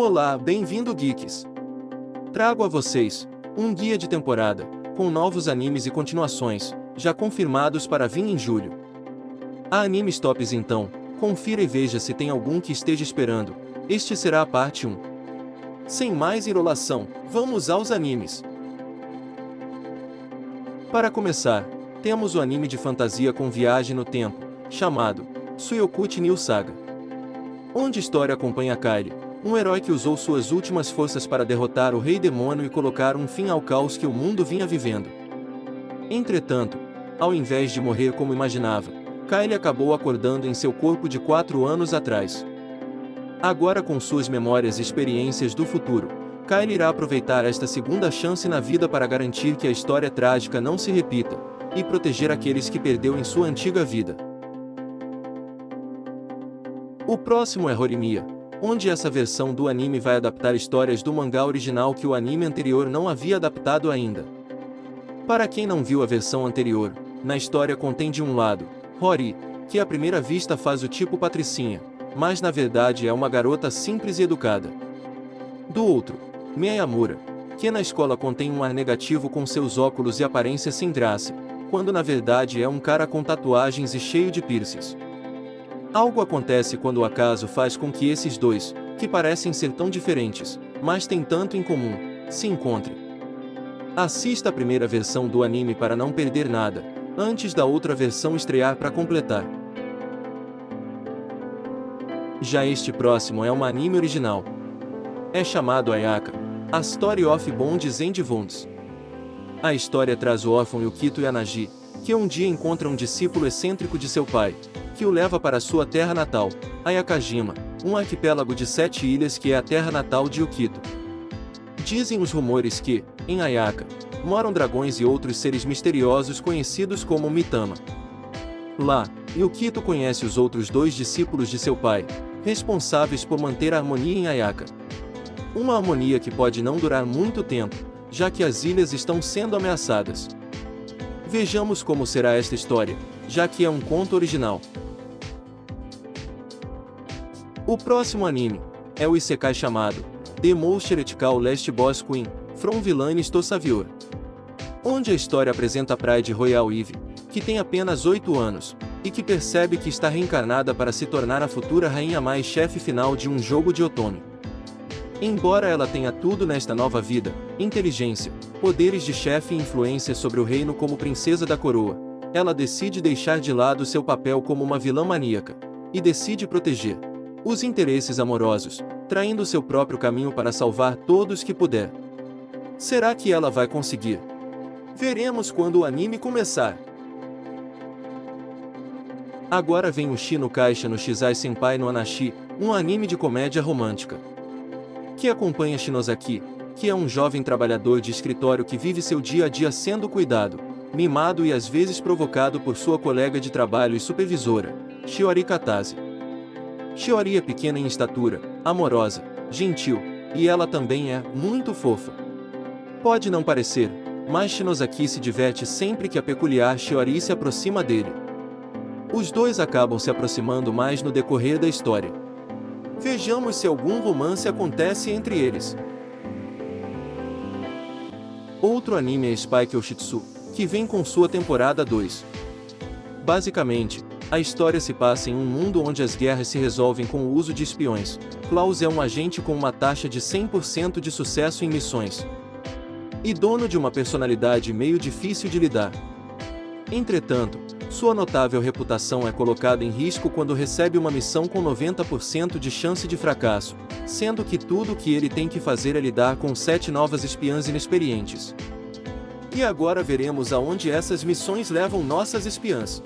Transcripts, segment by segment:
Olá, bem-vindo Geeks! Trago a vocês um guia de temporada, com novos animes e continuações, já confirmados para vir em julho. A Animes Tops então, confira e veja se tem algum que esteja esperando, este será a parte 1. Sem mais enrolação, vamos aos animes! Para começar, temos o anime de fantasia com viagem no tempo, chamado Suyokuchi New Saga, onde a história acompanha Kairi, um herói que usou suas últimas forças para derrotar o Rei Demônio e colocar um fim ao caos que o mundo vinha vivendo. Entretanto, ao invés de morrer como imaginava, Kairi acabou acordando em seu corpo de 4 anos atrás. Agora, com suas memórias e experiências do futuro, Kairi irá aproveitar esta segunda chance na vida para garantir que a história trágica não se repita, e proteger aqueles que perdeu em sua antiga vida. O próximo é Horimiya, onde essa versão do anime vai adaptar histórias do mangá original que o anime anterior não havia adaptado ainda. Para quem não viu a versão anterior, na história contém de um lado, Hori, que à primeira vista faz o tipo patricinha, mas na verdade é uma garota simples e educada. Do outro, Miyamura, que na escola contém um ar negativo com seus óculos e aparência sem graça, quando na verdade é um cara com tatuagens e cheio de piercings. Algo acontece quando o acaso faz com que esses dois, que parecem ser tão diferentes, mas têm tanto em comum, se encontrem. Assista a primeira versão do anime para não perder nada, antes da outra versão estrear para completar. Já este próximo é um anime original. É chamado Ayaka, A Story of Bonds and Wounds. A história traz o órfão Yukito Yanagi, que um dia encontra um discípulo excêntrico de seu pai, que o leva para sua terra natal, Ayakajima, um arquipélago de 7 ilhas que é a terra natal de Yukito. Dizem os rumores que, em Ayaka, moram dragões e outros seres misteriosos conhecidos como Mitama. Lá, Yukito conhece os outros 2 discípulos de seu pai, responsáveis por manter a harmonia em Ayaka. Uma harmonia que pode não durar muito tempo, já que as ilhas estão sendo ameaçadas. Vejamos como será esta história, já que é um conto original. O próximo anime é o isekai chamado The Most Heretical Last Boss Queen, From Villains to Savior, onde a história apresenta a Pride Royal Eve, que tem apenas 8 anos, e que percebe que está reencarnada para se tornar a futura rainha mais chefe final de um jogo de outono. Embora ela tenha tudo nesta nova vida, inteligência, poderes de chefe e influência sobre o reino como princesa da coroa, ela decide deixar de lado seu papel como uma vilã maníaca, e decide proteger os interesses amorosos, traindo seu próprio caminho para salvar todos que puder. Será que ela vai conseguir? Veremos quando o anime começar. Agora vem o Shi no Kaisha no Shizai Senpai no Anashi, um anime de comédia romântica, que acompanha Shinozaki, que é um jovem trabalhador de escritório que vive seu dia a dia sendo cuidado, mimado e às vezes provocado por sua colega de trabalho e supervisora, Shiori Katase. Shiori é pequena em estatura, amorosa, gentil, e ela também é muito fofa. Pode não parecer, mas Shinozaki se diverte sempre que a peculiar Shiori se aproxima dele. Os dois acabam se aproximando mais no decorrer da história. Vejamos se algum romance acontece entre eles. Outro anime é Spike Oshitsu, que vem com sua temporada 2. Basicamente, a história se passa em um mundo onde as guerras se resolvem com o uso de espiões. Klaus é um agente com uma taxa de 100% de sucesso em missões, e dono de uma personalidade meio difícil de lidar. Entretanto, sua notável reputação é colocada em risco quando recebe uma missão com 90% de chance de fracasso, sendo que tudo o que ele tem que fazer é lidar com 7 novas espiãs inexperientes. E agora veremos aonde essas missões levam nossas espiãs.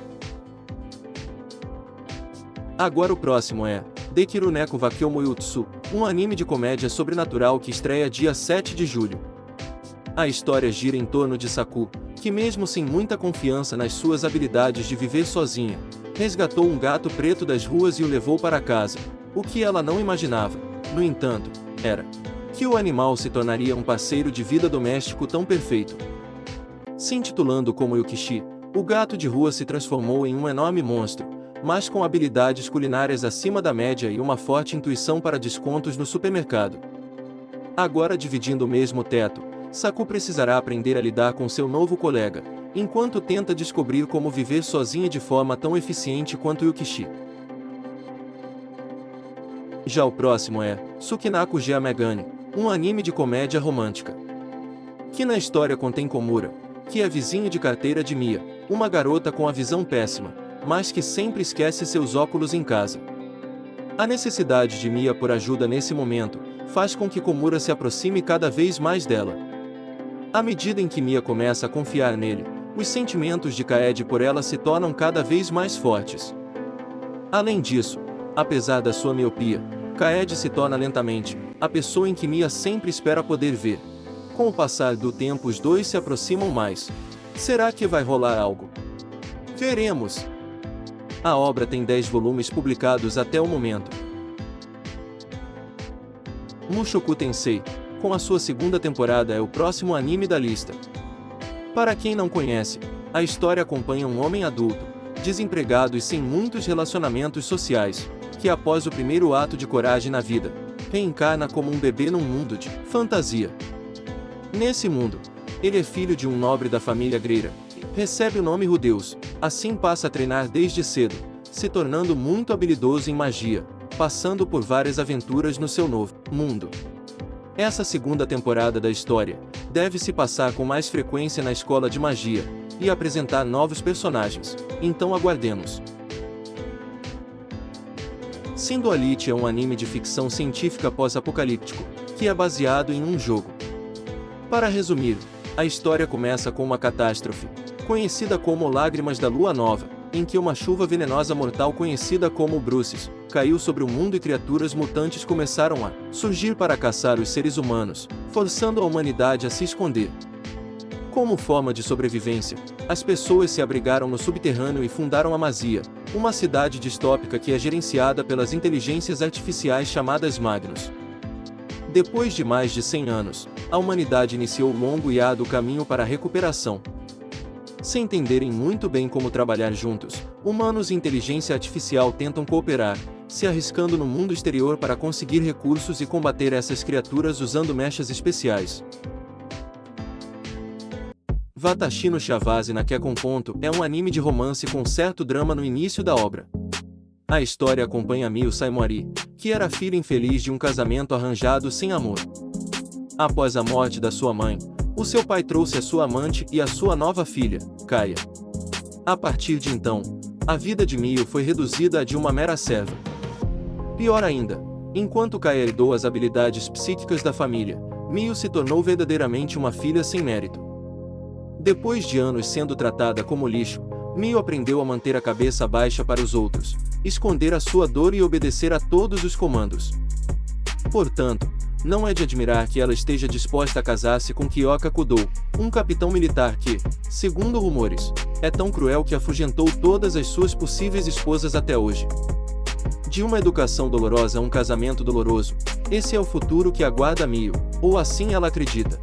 Agora o próximo é Dekiru Neko Wakyo Moyutsu, um anime de comédia sobrenatural que estreia dia 7 de julho. A história gira em torno de Saku, que mesmo sem muita confiança nas suas habilidades de viver sozinha, resgatou um gato preto das ruas e o levou para casa. O que ela não imaginava, no entanto, era que o animal se tornaria um parceiro de vida doméstico tão perfeito. Se intitulando como Yukishi, o gato de rua se transformou em um enorme monstro, mas com habilidades culinárias acima da média e uma forte intuição para descontos no supermercado. Agora dividindo o mesmo teto, Saku precisará aprender a lidar com seu novo colega, enquanto tenta descobrir como viver sozinha de forma tão eficiente quanto Yukishi. Já o próximo é Tsukinaku Gea Megane, um anime de comédia romântica. Que na história contém Komura, que é vizinho de carteira de Mia, uma garota com a visão péssima, mas que sempre esquece seus óculos em casa. A necessidade de Mia por ajuda nesse momento faz com que Komura se aproxime cada vez mais dela. À medida em que Mia começa a confiar nele, os sentimentos de Kaede por ela se tornam cada vez mais fortes. Além disso, apesar da sua miopia, Kaede se torna lentamente a pessoa em que Mia sempre espera poder ver. Com o passar do tempo os dois se aproximam mais. Será que vai rolar algo? Veremos! A obra tem 10 volumes publicados até o momento. Mushoku Tensei, com a sua segunda temporada, é o próximo anime da lista. Para quem não conhece, a história acompanha um homem adulto, desempregado e sem muitos relacionamentos sociais, que após o primeiro ato de coragem na vida, reencarna como um bebê num mundo de fantasia. Nesse mundo, ele é filho de um nobre da família Greira, recebe o nome Rudeus, assim passa a treinar desde cedo, se tornando muito habilidoso em magia, passando por várias aventuras no seu novo mundo. Essa segunda temporada da história deve se passar com mais frequência na escola de magia e apresentar novos personagens, então aguardemos. Sindualite é um anime de ficção científica pós-apocalíptico, que é baseado em um jogo. Para resumir, a história começa com uma catástrofe, conhecida como Lágrimas da Lua Nova, em que uma chuva venenosa mortal conhecida como Bruces caiu sobre o mundo e criaturas mutantes começaram a surgir para caçar os seres humanos, forçando a humanidade a se esconder. Como forma de sobrevivência, as pessoas se abrigaram no subterrâneo e fundaram Amazia, uma cidade distópica que é gerenciada pelas inteligências artificiais chamadas Magnus. Depois de mais de 100 anos, a humanidade iniciou o longo e árduo caminho para a recuperação. Sem entenderem muito bem como trabalhar juntos, humanos e inteligência artificial tentam cooperar, se arriscando no mundo exterior para conseguir recursos e combater essas criaturas usando mechas especiais. Watashi no Shavase na Kekkon. É um anime de romance com certo drama no início da obra. A história acompanha Miyu Saimori, que era filha infeliz de um casamento arranjado sem amor. Após a morte da sua mãe, o seu pai trouxe a sua amante e a sua nova filha, Kaya. A partir de então, a vida de Miyu foi reduzida a de uma mera serva. Pior ainda, enquanto Kaya herdou as habilidades psíquicas da família, Miyu se tornou verdadeiramente uma filha sem mérito. Depois de anos sendo tratada como lixo, Miyu aprendeu a manter a cabeça baixa para os outros, esconder a sua dor e obedecer a todos os comandos. Portanto, não é de admirar que ela esteja disposta a casar-se com Kyoka Kudou, um capitão militar que, segundo rumores, é tão cruel que afugentou todas as suas possíveis esposas até hoje. De uma educação dolorosa a um casamento doloroso, esse é o futuro que aguarda Miyu, ou assim ela acredita.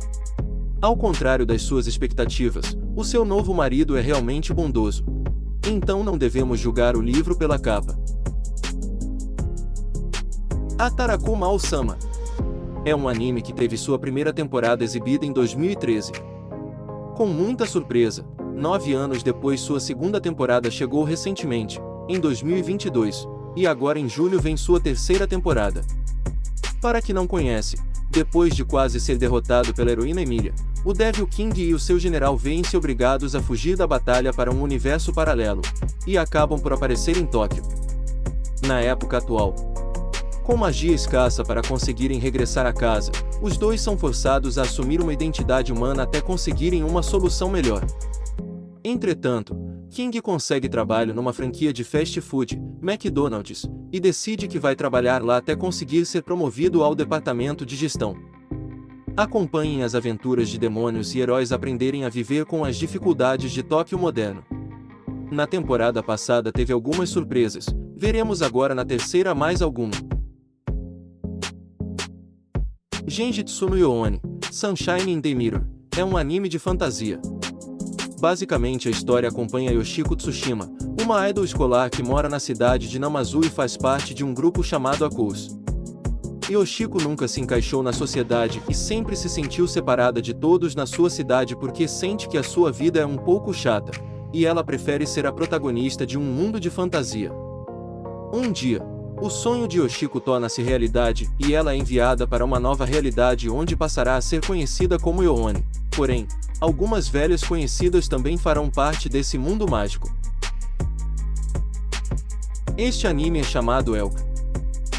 Ao contrário das suas expectativas, o seu novo marido é realmente bondoso. Então não devemos julgar o livro pela capa. Ataraku Mao-sama é um anime que teve sua primeira temporada exibida em 2013. Com muita surpresa, 9 anos depois sua segunda temporada chegou recentemente, em 2022, e agora em julho vem sua terceira temporada. Para quem não conhece, depois de quase ser derrotado pela heroína Emilia, o Devil King e o seu general veem-se obrigados a fugir da batalha para um universo paralelo, e acabam por aparecer em Tóquio. Na época atual, com magia escassa para conseguirem regressar a casa, os dois são forçados a assumir uma identidade humana até conseguirem uma solução melhor. Entretanto, King consegue trabalho numa franquia de fast food, McDonald's, e decide que vai trabalhar lá até conseguir ser promovido ao departamento de gestão. Acompanhem as aventuras de demônios e heróis aprenderem a viver com as dificuldades de Tóquio moderno. Na temporada passada teve algumas surpresas, veremos agora na terceira mais alguma. Genjitsu no Yoone, Sunshine in the Mirror, é um anime de fantasia. Basicamente a história acompanha Yoshiko Tsushima, uma idol escolar que mora na cidade de Namazu e faz parte de um grupo chamado Akous. Yoshiko nunca se encaixou na sociedade e sempre se sentiu separada de todos na sua cidade porque sente que a sua vida é um pouco chata, e ela prefere ser a protagonista de um mundo de fantasia. Um dia, o sonho de Yoshiko torna-se realidade e ela é enviada para uma nova realidade onde passará a ser conhecida como Yoone. Porém, algumas velhas conhecidas também farão parte desse mundo mágico. Este anime é chamado Elk.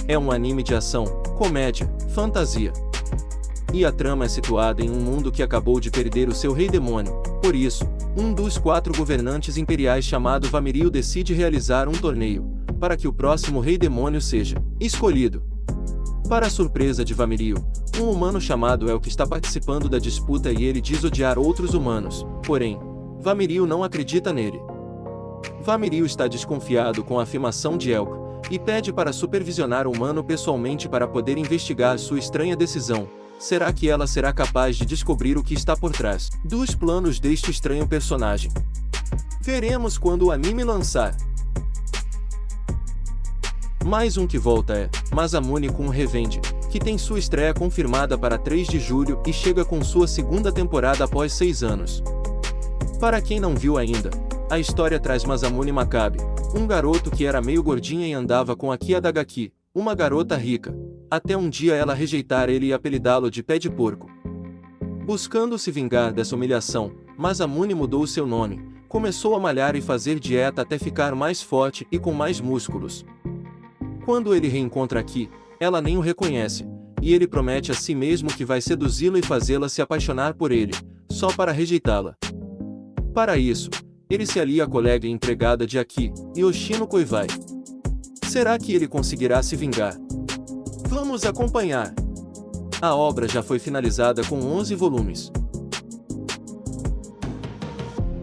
É um anime de ação, comédia, fantasia. E a trama é situada em um mundo que acabou de perder o seu rei demônio. Por isso, um dos 4 governantes imperiais chamado Vamiriel decide realizar um torneio, para que o próximo rei demônio seja escolhido. Para a surpresa de Vamiriel, um humano chamado Elk está participando da disputa e ele diz odiar outros humanos, porém, Vamiriel não acredita nele. Vamiriel está desconfiado com a afirmação de Elk, e pede para supervisionar o humano pessoalmente para poder investigar sua estranha decisão. Será que ela será capaz de descobrir o que está por trás dos planos deste estranho personagem? Veremos quando o anime lançar. Mais um que volta é Masamune Kun Revenge, que tem sua estreia confirmada para 3 de julho e chega com sua segunda temporada após 6 anos. Para quem não viu ainda, a história traz Masamune Makabe, um garoto que era meio gordinha e andava com Aki Adagaki, uma garota rica, até um dia ela rejeitar ele e apelidá-lo de Pé de Porco. Buscando se vingar dessa humilhação, Masamune mudou seu nome, começou a malhar e fazer dieta até ficar mais forte e com mais músculos. Quando ele reencontra Aki, ela nem o reconhece, e ele promete a si mesmo que vai seduzi-la e fazê-la se apaixonar por ele, só para rejeitá-la. Para isso, ele se alia à colega e empregada de Aki, Yoshino Koiwai. Será que ele conseguirá se vingar? Vamos acompanhar! A obra já foi finalizada com 11 volumes.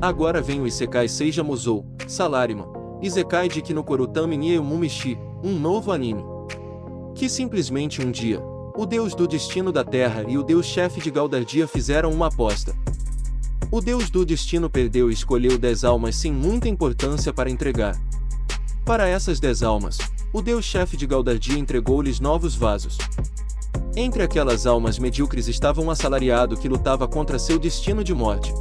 Agora vem o Isekai Seija Musou, Salaryman, Isekai de Kinokoro Tami ni Mumishi, um novo anime. Que simplesmente um dia, o deus do destino da Terra e o deus-chefe de Galdardia fizeram uma aposta. O deus do destino perdeu e escolheu 10 almas sem muita importância para entregar. Para essas 10 almas, o deus-chefe de Galdardia entregou-lhes novos vasos. Entre aquelas almas medíocres estava um assalariado que lutava contra seu destino de morte.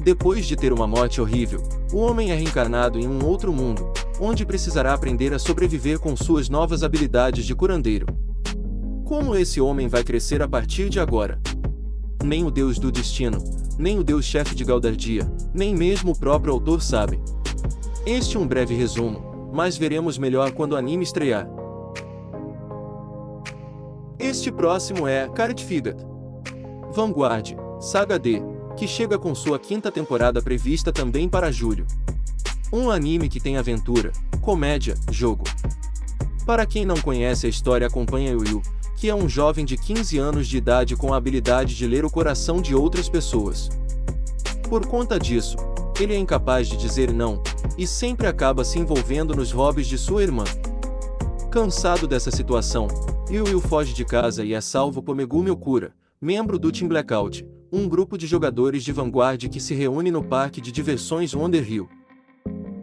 Depois de ter uma morte horrível, o homem é reencarnado em um outro mundo, onde precisará aprender a sobreviver com suas novas habilidades de curandeiro. Como esse homem vai crescer a partir de agora? Nem o deus do destino, nem o deus-chefe de Galdardia, nem mesmo o próprio autor sabem. Este é um breve resumo, mas veremos melhor quando o anime estrear. Este próximo é Card Figat Vanguard, Saga D, que chega com sua 5ª temporada prevista também para julho. Um anime que tem aventura, comédia, jogo. Para quem não conhece a história, acompanha Yu, que é um jovem de 15 anos de idade com a habilidade de ler o coração de outras pessoas. Por conta disso, ele é incapaz de dizer não, e sempre acaba se envolvendo nos hobbies de sua irmã. Cansado dessa situação, Yu foge de casa e é salvo por Megumi Okura, membro do Team Blackout, um grupo de jogadores de Vanguard que se reúne no parque de diversões Wonder Hill.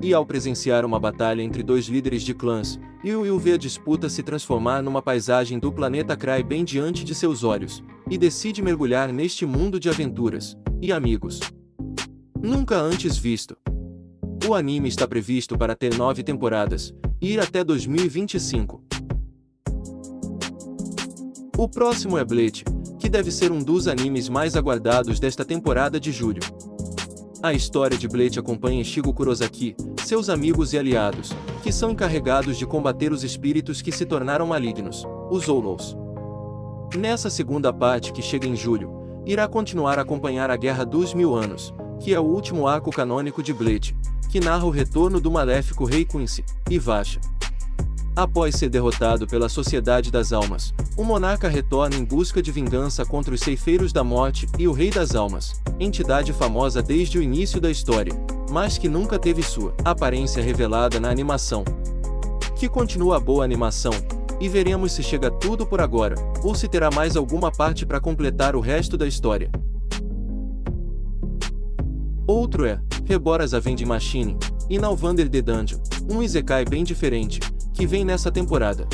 E ao presenciar uma batalha entre 2 líderes de clãs, Yu vê a disputa se transformar numa paisagem do planeta Cry bem diante de seus olhos, e decide mergulhar neste mundo de aventuras e amigos nunca antes visto. O anime está previsto para ter 9 temporadas, e ir até 2025. O próximo é Bleach, que deve ser um dos animes mais aguardados desta temporada de julho. A história de Bleach acompanha Ichigo Kurosaki, seus amigos e aliados, que são encarregados de combater os espíritos que se tornaram malignos, os Oulos. Nessa segunda parte, que chega em julho, irá continuar a acompanhar a Guerra dos 1000 Anos, que é o último arco canônico de Bleach, que narra o retorno do maléfico Rei Quincy, Ivasha. Após ser derrotado pela Sociedade das Almas, o monarca retorna em busca de vingança contra os Ceifeiros da Morte e o Rei das Almas, entidade famosa desde o início da história, mas que nunca teve sua aparência revelada na animação. Que continua a boa animação, e veremos se chega tudo por agora, ou se terá mais alguma parte para completar o resto da história. Outro é Reborn a Vending Machine e Now Wander the Dungeon, um isekai bem diferente, que vem nessa temporada.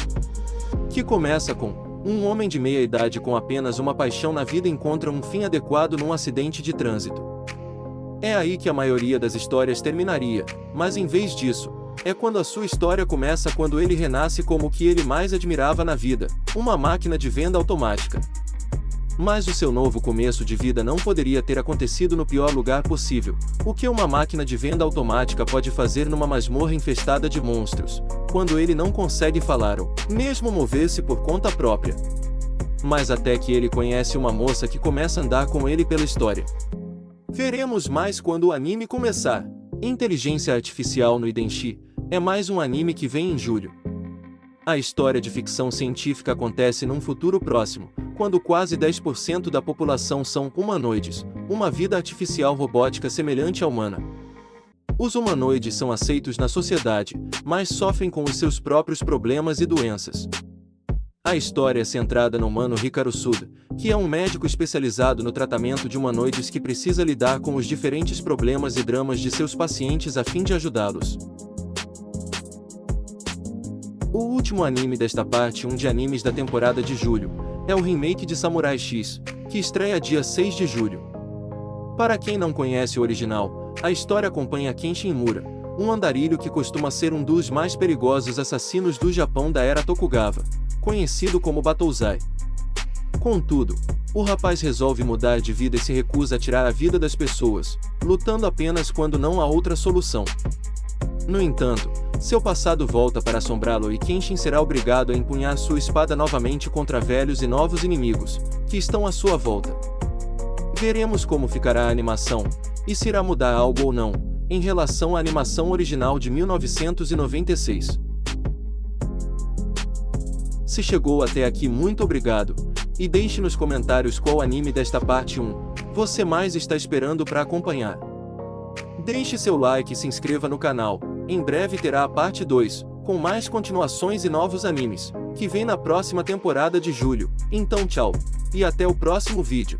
Que começa com um homem de meia idade com apenas uma paixão na vida encontra um fim adequado num acidente de trânsito. É aí que a maioria das histórias terminaria, mas em vez disso, é quando a sua história começa quando ele renasce como o que ele mais admirava na vida, uma máquina de venda automática. Mas o seu novo começo de vida não poderia ter acontecido no pior lugar possível. O que uma máquina de venda automática pode fazer numa masmorra infestada de monstros, quando ele não consegue falar ou mesmo mover-se por conta própria? Mas até que ele conhece uma moça que começa a andar com ele pela história. Veremos mais quando o anime começar. Inteligência Artificial no Idenshi é mais um anime que vem em julho. A história de ficção científica acontece num futuro próximo, quando quase 10% da população são humanoides, uma vida artificial robótica semelhante à humana. Os humanoides são aceitos na sociedade, mas sofrem com os seus próprios problemas e doenças. A história é centrada no humano Hikaru Suda, que é um médico especializado no tratamento de humanoides que precisa lidar com os diferentes problemas e dramas de seus pacientes a fim de ajudá-los. O último anime desta parte 1 de animes da temporada de julho é o remake de Samurai X, que estreia dia 6 de julho. Para quem não conhece o original, a história acompanha Kenshin Mura, um andarilho que costuma ser um dos mais perigosos assassinos do Japão da era Tokugawa, conhecido como Battozai. Contudo, o rapaz resolve mudar de vida e se recusa a tirar a vida das pessoas, lutando apenas quando não há outra solução. No entanto, seu passado volta para assombrá-lo e Kenshin será obrigado a empunhar sua espada novamente contra velhos e novos inimigos, que estão à sua volta. Veremos como ficará a animação, e se irá mudar algo ou não, em relação à animação original de 1996. Se chegou até aqui, muito obrigado, e deixe nos comentários qual anime desta parte 1 você mais está esperando para acompanhar. Deixe seu like e se inscreva no canal. Em breve terá a parte 2, com mais continuações e novos animes, que vem na próxima temporada de julho. Então tchau, e até o próximo vídeo.